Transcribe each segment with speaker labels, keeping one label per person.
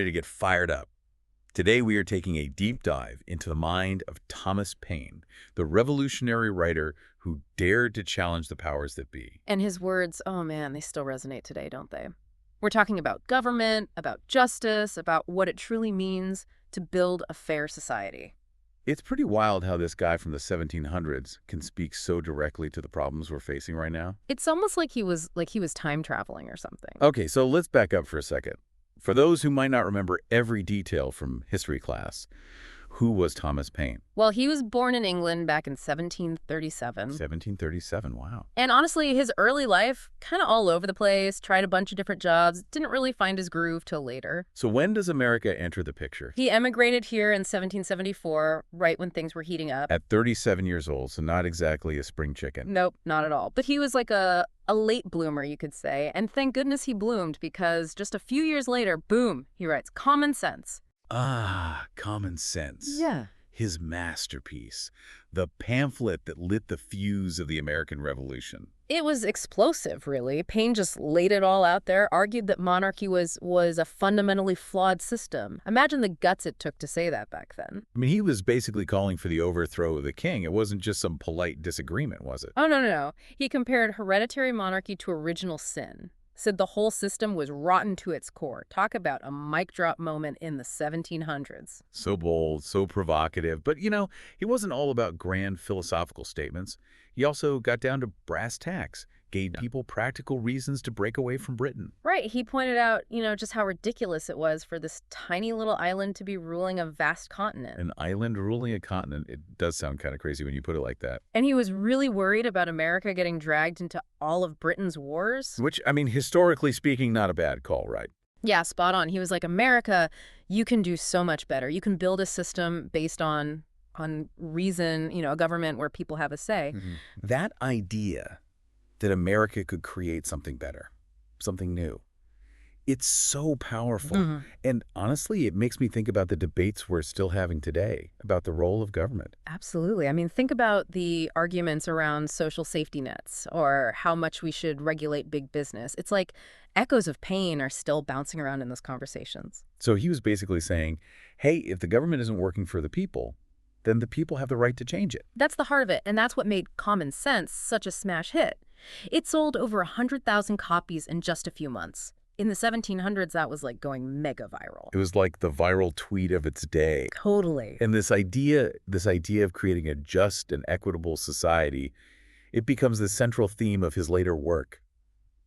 Speaker 1: ready to get fired up. Today we are taking a deep dive into the mind of Thomas Paine, the revolutionary writer who dared to challenge the powers that be.
Speaker 2: And his words, oh man, they still resonate today, don't they? We're talking about government, about justice, about what it truly means to build a fair society.
Speaker 1: It's pretty wild how this guy from the 1700s can speak so directly to the problems we're facing right now.
Speaker 2: It's almost like he was time traveling or something.
Speaker 1: Okay, so let's back up for a second. For those who might not remember every detail from history class, who was Thomas Paine?
Speaker 2: Well, he was born in England back in 1737.
Speaker 1: 1737, wow.
Speaker 2: And honestly, his early life, kind of all over the place, tried a bunch of different jobs, didn't really find his groove till later.
Speaker 1: So when does America enter the picture?
Speaker 2: He emigrated here in 1774, right when things were heating up.
Speaker 1: At 37 years old, so not exactly a spring chicken.
Speaker 2: Nope, not at all. But he was like a late bloomer, you could say. And thank goodness he bloomed, because just a few years later, boom, he writes Common Sense.
Speaker 1: Ah, Common Sense.
Speaker 2: Yeah.
Speaker 1: His masterpiece. The pamphlet that lit the fuse of the American Revolution.
Speaker 2: It was explosive, really. Paine just laid it all out there, argued that monarchy was a fundamentally flawed system. Imagine the guts it took to say that back then.
Speaker 1: I mean, he was basically calling for the overthrow of the king. It wasn't just some polite disagreement, was it?
Speaker 2: Oh, no, no, no. He compared hereditary monarchy to original sin. Said the whole system was rotten to its core. Talk about a mic drop moment in the 1700s.
Speaker 1: So bold, so provocative. But, he wasn't all about grand philosophical statements. He also got down to brass tacks, gave people practical reasons to break away from Britain.
Speaker 2: Right. He pointed out, just how ridiculous it was for this tiny little island to be ruling a vast continent.
Speaker 1: An island ruling a continent, it does sound kind of crazy when you put it like that.
Speaker 2: And he was really worried about America getting dragged into all of Britain's wars.
Speaker 1: Which, historically speaking, not a bad call, right?
Speaker 2: Yeah, spot on. He was like, America, you can do so much better. You can build a system based on reason, a government where people have a say.
Speaker 1: Mm-hmm. That idea that America could create something better, something new. It's so powerful.
Speaker 2: Mm-hmm.
Speaker 1: And honestly, it makes me think about the debates we're still having today about the role of government.
Speaker 2: Absolutely. Think about the arguments around social safety nets or how much we should regulate big business. It's like echoes of Paine are still bouncing around in those conversations.
Speaker 1: So he was basically saying, hey, if the government isn't working for the people, then the people have the right to change it.
Speaker 2: That's the heart of it, and that's what made Common Sense such a smash hit. It sold over 100,000 copies in just a few months. In the 1700s, that was like going mega viral.
Speaker 1: It was like the viral tweet of its day.
Speaker 2: Totally.
Speaker 1: And this idea of creating a just and equitable society, it becomes the central theme of his later work,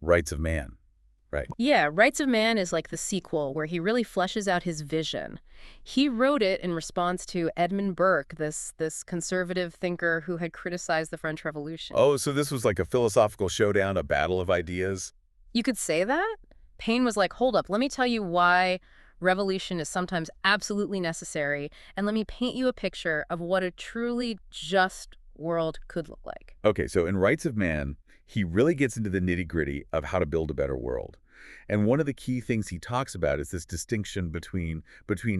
Speaker 1: Rights of Man. Right.
Speaker 2: Yeah, Rights of Man is like the sequel where he really fleshes out his vision. He wrote it in response to Edmund Burke, this conservative thinker who had criticized the French Revolution.
Speaker 1: Oh, so this was like a philosophical showdown, a battle of ideas?
Speaker 2: You could say that? Paine was like, hold up, let me tell you why revolution is sometimes absolutely necessary, and let me paint you a picture of what a truly just world could look like.
Speaker 1: Okay, so in Rights of Man, he really gets into the nitty-gritty of how to build a better world. And one of the key things he talks about is this distinction between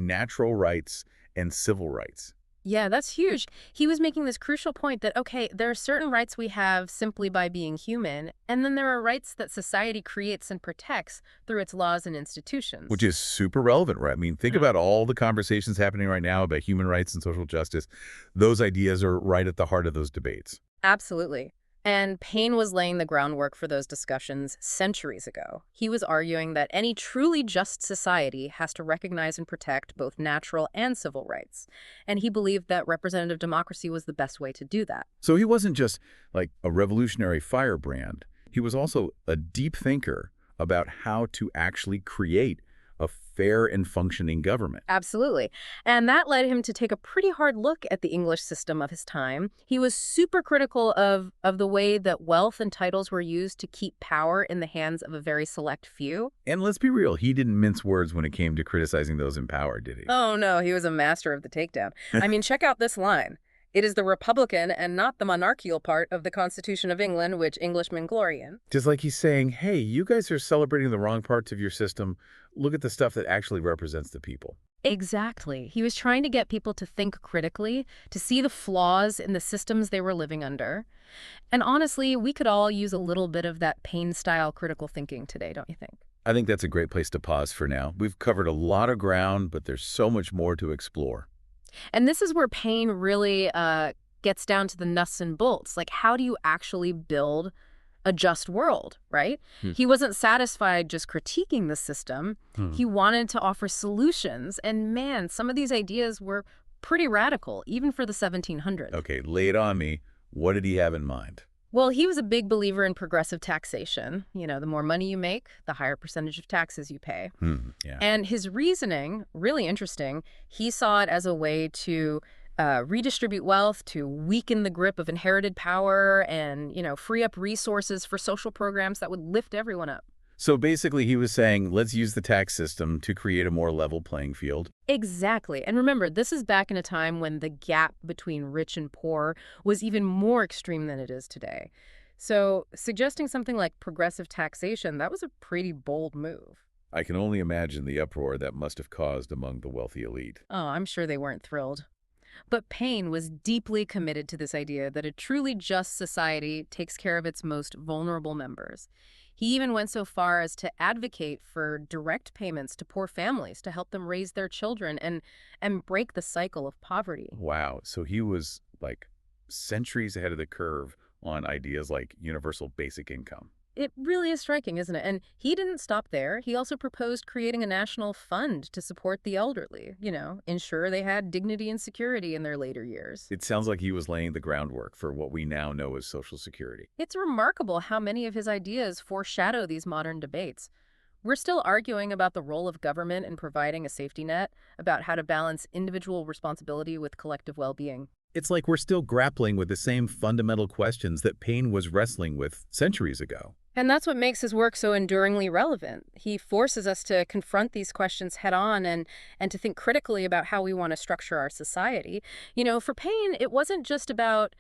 Speaker 1: natural rights and civil rights.
Speaker 2: Yeah, that's huge. He was making this crucial point that, okay, there are certain rights we have simply by being human, and then there are rights that society creates and protects through its laws and institutions.
Speaker 1: Which is super relevant, right? Think about all the conversations happening right now about human rights and social justice. Those ideas are right at the heart of those debates.
Speaker 2: Absolutely. And Paine was laying the groundwork for those discussions centuries ago. He was arguing that any truly just society has to recognize and protect both natural and civil rights. And he believed that representative democracy was the best way to do that.
Speaker 1: So he wasn't just like a revolutionary firebrand. He was also a deep thinker about how to actually create a fair and functioning government.
Speaker 2: Absolutely. And that led him to take a pretty hard look at the English system of his time. He was super critical of the way that wealth and titles were used to keep power in the hands of a very select few.
Speaker 1: And let's be real, he didn't mince words when it came to criticizing those in power, did he?
Speaker 2: Oh, no, he was a master of the takedown. Check out this line. It is the republican and not the monarchical part of the Constitution of England which Englishmen glory in.
Speaker 1: Just like he's saying, hey, you guys are celebrating the wrong parts of your system. Look at the stuff that actually represents the people.
Speaker 2: Exactly. He was trying to get people to think critically, to see the flaws in the systems they were living under. And honestly, we could all use a little bit of that Paine-style critical thinking today, don't you think?
Speaker 1: I think that's a great place to pause for now. We've covered a lot of ground, but there's so much more to explore.
Speaker 2: And this is where Paine really gets down to the nuts and bolts. Like, how do you actually build a just world, right?
Speaker 1: Hmm.
Speaker 2: He wasn't satisfied just critiquing the system.
Speaker 1: Hmm.
Speaker 2: He wanted to offer solutions. And man, some of these ideas were pretty radical, even for the 1700s.
Speaker 1: Okay, lay it on me. What did he have in mind?
Speaker 2: Well, he was a big believer in progressive taxation. You know, the more money you make, the higher percentage of taxes you pay.
Speaker 1: Yeah.
Speaker 2: And his reasoning, really interesting, he saw it as a way to redistribute wealth, to weaken the grip of inherited power, and, free up resources for social programs that would lift everyone up.
Speaker 1: So basically, he was saying, let's use the tax system to create a more level playing field.
Speaker 2: Exactly. And remember, this is back in a time when the gap between rich and poor was even more extreme than it is today. So suggesting something like progressive taxation, that was a pretty bold move.
Speaker 1: I can only imagine the uproar that must have caused among the wealthy elite.
Speaker 2: Oh, I'm sure they weren't thrilled. But Paine was deeply committed to this idea that a truly just society takes care of its most vulnerable members. He even went so far as to advocate for direct payments to poor families to help them raise their children and break the cycle of poverty.
Speaker 1: Wow. So he was like centuries ahead of the curve on ideas like universal basic income.
Speaker 2: It really is striking, isn't it? And he didn't stop there. He also proposed creating a national fund to support the elderly, ensure they had dignity and security in their later years.
Speaker 1: It sounds like he was laying the groundwork for what we now know as Social Security.
Speaker 2: It's remarkable how many of his ideas foreshadow these modern debates. We're still arguing about the role of government in providing a safety net, about how to balance individual responsibility with collective well-being.
Speaker 1: It's like we're still grappling with the same fundamental questions that Paine was wrestling with centuries ago.
Speaker 2: And that's what makes his work so enduringly relevant. He forces us to confront these questions head on and to think critically about how we want to structure our society. For Paine, it wasn't just about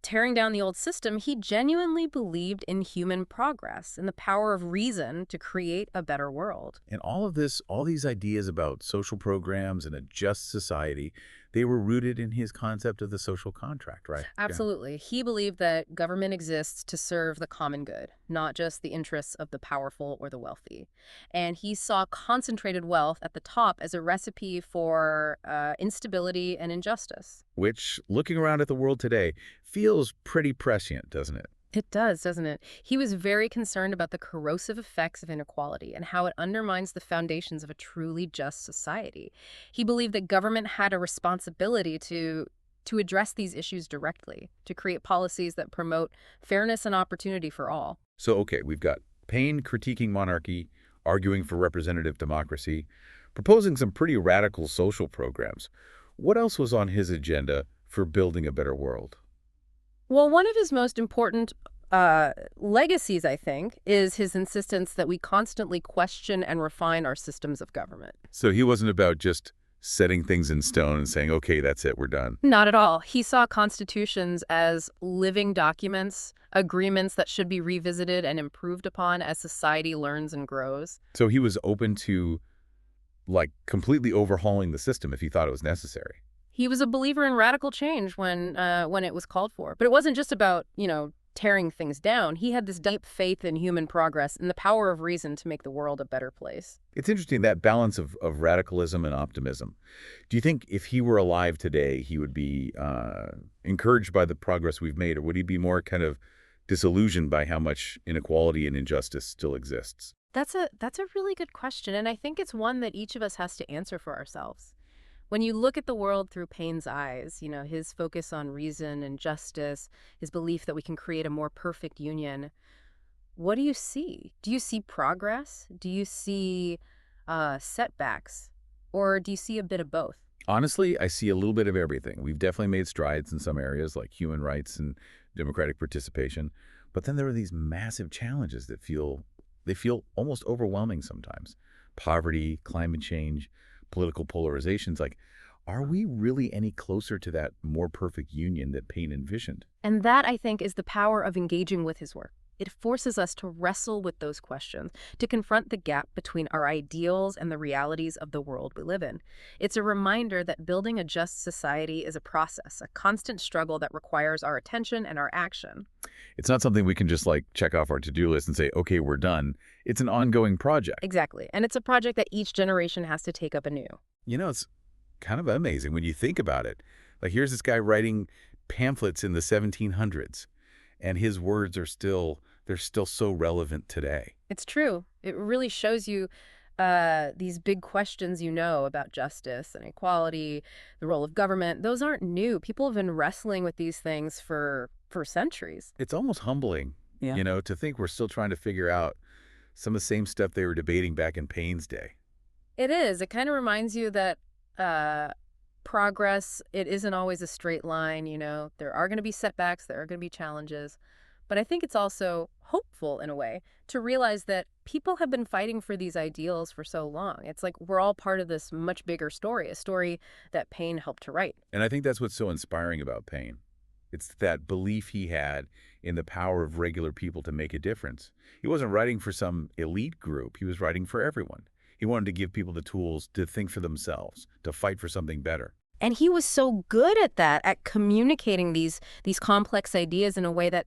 Speaker 2: tearing down the old system. He genuinely believed in human progress and the power of reason to create a better world.
Speaker 1: And all of this, all these ideas about social programs and a just society, they were rooted in his concept of the social contract, right? Yeah.
Speaker 2: Absolutely. He believed that government exists to serve the common good, not just the interests of the powerful or the wealthy. And he saw concentrated wealth at the top as a recipe for instability and injustice.
Speaker 1: Which, looking around at the world today, feels pretty prescient, doesn't it?
Speaker 2: It does, doesn't it? He was very concerned about the corrosive effects of inequality and how it undermines the foundations of a truly just society. He believed that government had a responsibility to address these issues directly, to create policies that promote fairness and opportunity for all.
Speaker 1: So, okay, we've got Paine critiquing monarchy, arguing for representative democracy, proposing some pretty radical social programs. What else was on his agenda for building a better world?
Speaker 2: Well, one of his most important legacies, I think, is his insistence that we constantly question and refine our systems of government.
Speaker 1: So he wasn't about just setting things in stone and saying, okay, that's it, we're done.
Speaker 2: Not at all. He saw constitutions as living documents, agreements that should be revisited and improved upon as society learns and grows.
Speaker 1: So he was open to, like, completely overhauling the system if he thought it was necessary.
Speaker 2: He was a believer in radical change when it was called for. But it wasn't just about, tearing things down. He had this deep faith in human progress and the power of reason to make the world a better place.
Speaker 1: It's interesting, that balance of radicalism and optimism. Do you think if he were alive today, he would be encouraged by the progress we've made, or would he be more kind of disillusioned by how much inequality and injustice still exists?
Speaker 2: That's a really good question, and I think it's one that each of us has to answer for ourselves. When you look at the world through Paine's eyes, his focus on reason and justice, his belief that we can create a more perfect union, what do you see? Do you see progress? Do you see setbacks? Or do you see a bit of both?
Speaker 1: Honestly, I see a little bit of everything. We've definitely made strides in some areas like human rights and democratic participation. But then there are these massive challenges that feel almost overwhelming sometimes. Poverty, climate change, political polarizations. Like, are we really any closer to that more perfect union that Paine envisioned?
Speaker 2: And that, I think, is the power of engaging with his work. It forces us to wrestle with those questions, to confront the gap between our ideals and the realities of the world we live in. It's a reminder that building a just society is a process, a constant struggle that requires our attention and our action.
Speaker 1: It's not something we can just like check off our to-do list and say, okay, we're done. It's an ongoing project.
Speaker 2: Exactly. And it's a project that each generation has to take up anew.
Speaker 1: It's kind of amazing when you think about it. Like here's this guy writing pamphlets in the 1700s, and his words are they're still so relevant today.
Speaker 2: It's true. It really shows you these big questions about justice and equality, the role of government. Those aren't new. People have been wrestling with these things for centuries.
Speaker 1: It's almost humbling, to think we're still trying to figure out some of the same stuff they were debating back in Paine's day.
Speaker 2: It is. It kind of reminds you that progress, it isn't always a straight line. There are going to be setbacks, there are going to be challenges. But I think it's also hopeful in a way to realize that people have been fighting for these ideals for so long. It's like we're all part of this much bigger story, a story that Paine helped to write.
Speaker 1: And I think that's what's so inspiring about Paine. It's that belief he had in the power of regular people to make a difference. He wasn't writing for some elite group. He was writing for everyone. He wanted to give people the tools to think for themselves, to fight for something better.
Speaker 2: And he was so good at that, at communicating these complex ideas in a way that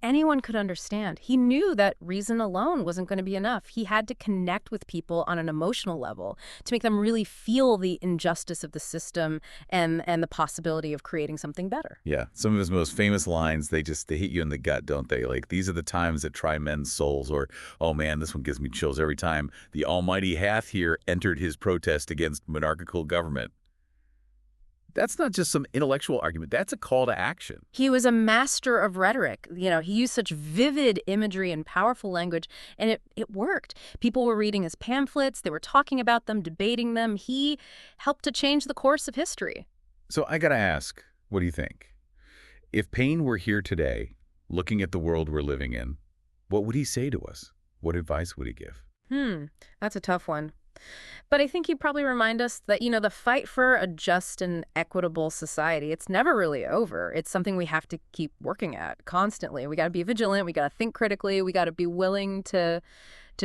Speaker 2: anyone could understand. He knew that reason alone wasn't going to be enough. He had to connect with people on an emotional level to make them really feel the injustice of the system and the possibility of creating something better.
Speaker 1: Yeah, some of his most famous lines, they hit you in the gut, don't they? Like, these are the times that try men's souls, or, oh man, this one gives me chills every time. The Almighty hath here entered his protest against monarchical government. That's not just some intellectual argument. That's a call to action.
Speaker 2: He was a master of rhetoric. He used such vivid imagery and powerful language, and it worked. People were reading his pamphlets. They were talking about them, debating them. He helped to change the course of history.
Speaker 1: So I got to ask, what do you think? If Paine were here today, looking at the world we're living in, what would he say to us? What advice would he give?
Speaker 2: That's a tough one. But I think he'd probably remind us that, the fight for a just and equitable society, it's never really over. It's something we have to keep working at constantly. We got to be vigilant. We got to think critically. We got to be willing to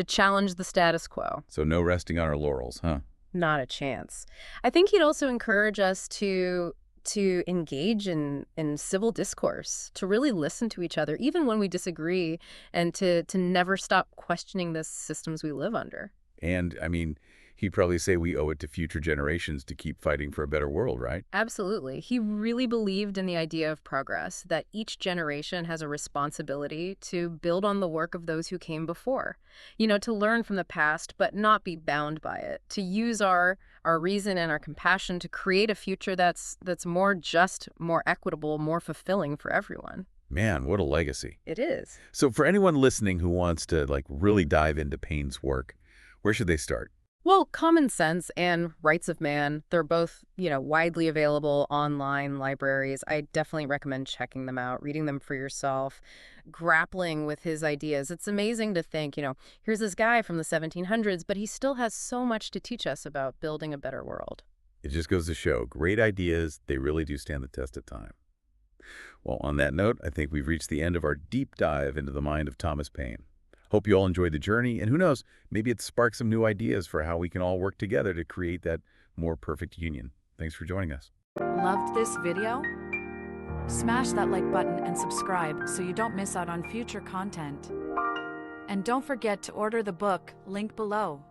Speaker 2: challenge the status quo.
Speaker 1: So no resting on our laurels, huh?
Speaker 2: Not a chance. I think he'd also encourage us to engage in civil discourse, to really listen to each other, even when we disagree, and to never stop questioning the systems we live under.
Speaker 1: And, he'd probably say we owe it to future generations to keep fighting for a better world, right?
Speaker 2: Absolutely. He really believed in the idea of progress, that each generation has a responsibility to build on the work of those who came before. To learn from the past, but not be bound by it. To use our reason and our compassion to create a future that's more just, more equitable, more fulfilling for everyone.
Speaker 1: Man, what a legacy.
Speaker 2: It is.
Speaker 1: So for anyone listening who wants to, really dive into Paine's work, where should they start?
Speaker 2: Well, Common Sense and Rights of Man, they're both, widely available online libraries. I definitely recommend checking them out, reading them for yourself, grappling with his ideas. It's amazing to think, here's this guy from the 1700s, but he still has so much to teach us about building a better world.
Speaker 1: It just goes to show, great ideas, they really do stand the test of time. Well, on that note, I think we've reached the end of our deep dive into the mind of Thomas Paine. Hope you all enjoyed the journey, and who knows, maybe it sparks some new ideas for how we can all work together to create that more perfect union. Thanks for joining us.
Speaker 3: Loved this video? Smash that like button and subscribe so you don't miss out on future content. And don't forget to order the book, link below.